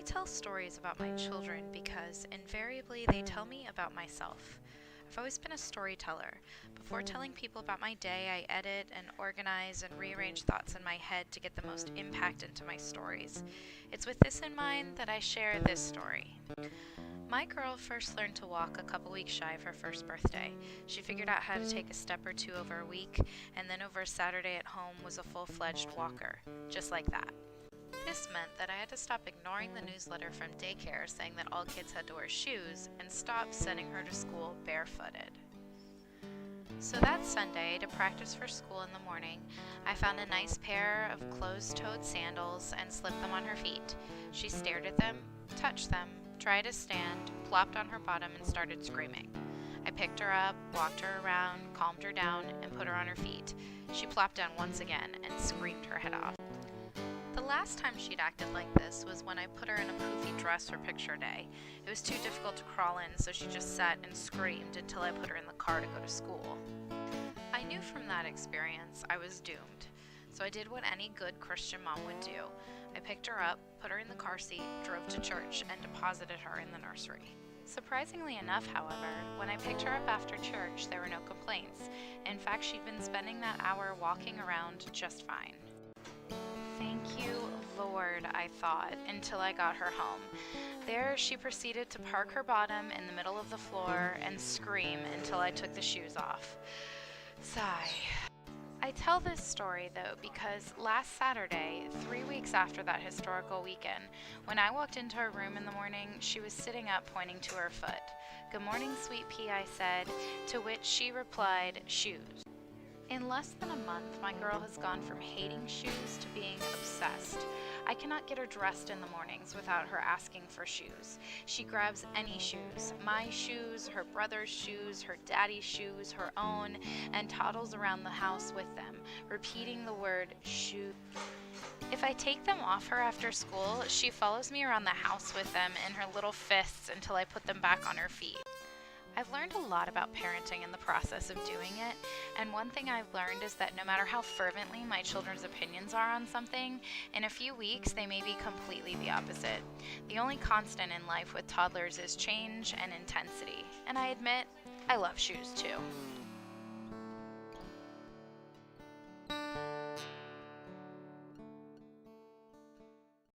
I tell stories about my children because invariably they tell me about myself. I've always been a storyteller. Before telling people about my day, I edit and organize and rearrange thoughts in my head to get the most impact into my stories. It's with this in mind that I share this story. My girl first learned to walk a couple weeks shy of her first birthday. She figured out how to take a step or two over a week, and then over a Saturday at home was a full-fledged walker, just like that. This meant that I had to stop ignoring the newsletter from daycare saying that all kids had to wear shoes and stop sending her to school barefooted. So that Sunday, to practice for school in the morning, I found a nice pair of closed-toed sandals and slipped them on her feet. She stared at them, touched them, tried to stand, plopped on her bottom, and started screaming. I picked her up, walked her around, calmed her down, and put her on her feet. She plopped down once again and screamed her head off. The last time she'd acted like this was when I put her in a poofy dress for picture day. It was too difficult to crawl in, so she just sat and screamed until I put her in the car to go to school. I knew from that experience I was doomed, so I did what any good Christian mom would do. I picked her up, put her in the car seat, drove to church, and deposited her in the nursery. Surprisingly enough, however, when I picked her up after church, there were no complaints. In fact, she'd been spending that hour walking around just fine. Thank you, Lord, I thought, until I got her home. There, she proceeded to park her bottom in the middle of the floor and scream until I took the shoes off. Sigh. I tell this story, though, because last Saturday, 3 weeks after that historical weekend, when I walked into her room in the morning, she was sitting up pointing to her foot. "Good morning, sweet pea," I said, to which she replied, "Shoes." In less than a month, my girl has gone from hating shoes to being obsessed. I cannot get her dressed in the mornings without her asking for shoes. She grabs any shoes, my shoes, her brother's shoes, her daddy's shoes, her own, and toddles around the house with them, repeating the word shoe. If I take them off her after school, she follows me around the house with them in her little fists until I put them back on her feet. I've learned a lot about parenting in the process of doing it, and one thing I've learned is that no matter how fervently my children's opinions are on something, in a few weeks they may be completely the opposite. The only constant in life with toddlers is change and intensity, and I admit, I love shoes too.